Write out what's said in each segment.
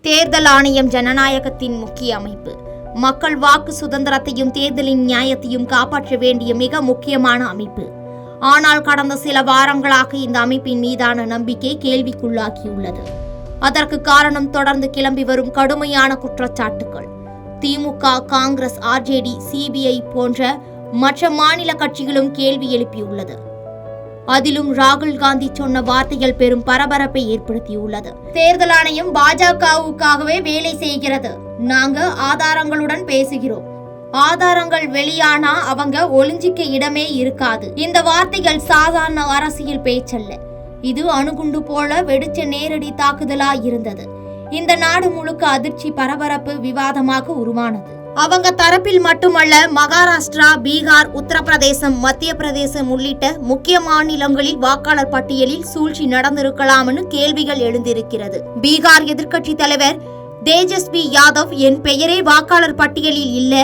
தேர்தல் ஆணையம் ஜனநாயகத்தின் முக்கிய அமைப்பு. மக்கள் வாக்கு சுதந்திரத்தையும் தேர்தலின் நியாயத்தையும் காப்பாற்ற வேண்டிய மிக முக்கியமான அமைப்பு. ஆனால் கடந்த சில வாரங்களாக இந்த அமைப்பின் மீதான நம்பிக்கை கேள்விக்குள்ளாகியுள்ளது. அதற்கு காரணம் தொடர்ந்து கிளம்பி வரும் கடுமையான குற்றச்சாட்டுகள். திமுக, காங்கிரஸ், ஆர்ஜேடி, சிபிஐ போன்ற மற்ற மாநில கட்சிகளும் கேள்வி எழுப்பியுள்ளது. அதிலும் ராகுல் காந்தி சொன்ன வார்த்தைகள் பெரும் பரபரப்பை ஏற்படுத்தியுள்ளது. தேர்தல் ஆணையம் பாஜகவுக்காகவே வேலை செய்கிறது. நாங்க ஆதாரங்களுடன் பேசுகிறோம். ஆதாரங்கள் வெளியானா அவங்க ஒளிஞ்சிக்க இடமே இருக்காது. இந்த வார்த்தைகள் சாதாரண அரசியல் பேச்சல்ல. இது அணுகுண்டு போல வெடிச்ச நேரடி தாக்குதலா இருந்தது. இந்த நாடு முழுக்க அதிர்ச்சி, பரபரப்பு, விவாதமாக உருவானது. அவங்க தரப்பில் மட்டுமல்ல, மகாராஷ்டிரா, பீகார், உத்தரப்பிரதேசம், மத்திய பிரதேசம் உள்ளிட்ட முக்கிய மாநிலங்களில் வாக்காளர் பட்டியலில் சூழ்ச்சி நடந்திருக்கலாம்னு கேள்விகள் எழுந்திருக்கிறது. பீகார் எதிர்க்கட்சி தலைவர் தேஜஸ்வி யாதவ், என் பெயரே வாக்காளர் பட்டியலில் இல்ல,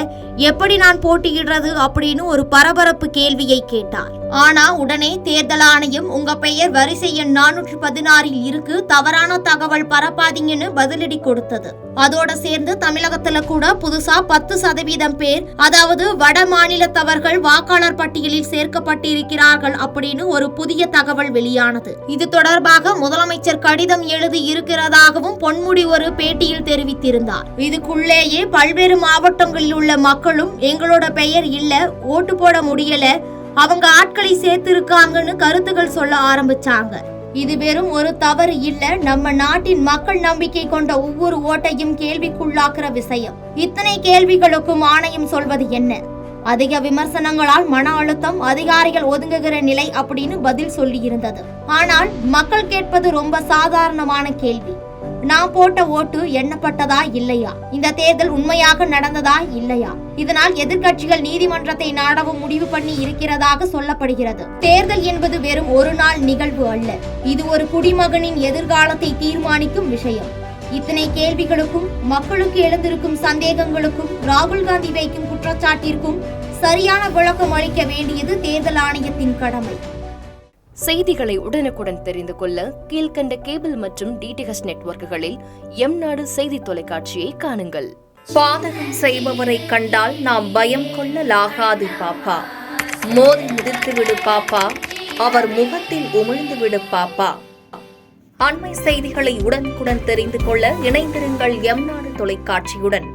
எப்படி நான் போட்டியிடுறது அப்படின்னு ஒரு பரபரப்பு கேள்வியை கேட்டார். ஆனா உடனே தேர்தல் ஆணையம் உங்க பெயர் வரிசை எண் 416 இருக்கு, தவறான தகவல் பரப்பாதீங்கன்னு பதிலடி கொடுத்தது. அதோட சேர்ந்து தமிழகத்துல கூட புதுசா 10% பேர், அதாவது வட மாநிலத்தவர்கள் வாக்காளர் பட்டியலில் சேர்க்கப்பட்டிருக்கிறார்கள் அப்படின்னு ஒரு புதிய தகவல் வெளியானது. இது தொடர்பாக முதலமைச்சர் கடிதம் எழுதி இருக்கிறதாகவும் பொன்முடி ஒரு பேட்டியில் தெரிவித்திருந்தார். இதுக்குள்ளேயே பல்வேறு மாவட்டங்களில் உள்ள மக்களும் எங்களோட பெயர் இல்ல, ஓட்டு போட முடியல, அவங்க ஆட்களை சேர்த்திருக்காங்கன்னு கருத்துக்கள் சொல்ல ஆரம்பிச்சாங்க. இது வெறும் ஒரு தவறு இல்ல, நம்ம நாட்டின் மக்கள் நம்பிக்கை கொண்ட ஒவ்வொரு ஓட்டையும் கேள்விக்குள்ளாக்குற விஷயம். இத்தனை கேள்விகளுக்கும் ஆணையம் சொல்வது என்ன? அதிக விமர்சனங்களால் மன அழுத்தம், அதிகாரிகள் ஒதுங்குகிற நிலை அப்படின்னு பதில் சொல்லி இருந்தது. ஆனால் மக்கள் கேட்பது ரொம்ப சாதாரணமான கேள்வி. நான் போட்ட ஓட்டு எண்ணப்பட்டதா இல்லையா? இந்த தேர்தல் உண்மையாக நடந்ததா இல்லையா? இதனால் எதிர்க்கட்சிகள் நீதிமன்றத்தை நாடவும் முடிவு பண்ணி இருக்கிறதாக சொல்லப்படுகிறது. தேர்தல் என்பது வெறும் ஒரு நாள் நிகழ்வு அல்ல. இது ஒரு குடிமகனின் எதிர்காலத்தை தீர்மானிக்கும் விஷயம். இத்தனை கேள்விகளுக்கும், மக்களுக்கு எழுந்திருக்கும் சந்தேகங்களுக்கும், ராகுல் காந்தி வைக்கும் குற்றச்சாட்டிற்கும் சரியான விளக்கம் அளிக்க வேண்டியது தேர்தல் ஆணையத்தின் கடமை. செய்திகளை உடனுக்குடன் தெரிந்து கொள்ள கீழ்கண்ட கேபிள் மற்றும் டிடிஎச் நெட்வொர்க்குகளில் எம்நாடு செய்தி தொலைக்காட்சியை காணுங்கள். பாதகம் செய்பவரை கண்டால் நாம் பயம் கொள்ளலாகாது பாப்பா. மோதி மிதித்து விடு பாப்பா, அவர் முகத்தில் உமிழ்ந்து விடு பாப்பா. அண்மை செய்திகளை உடனுக்குடன் தெரிந்து கொள்ள இணைந்திருங்கள் எம்நாடு தொலைக்காட்சியுடன்.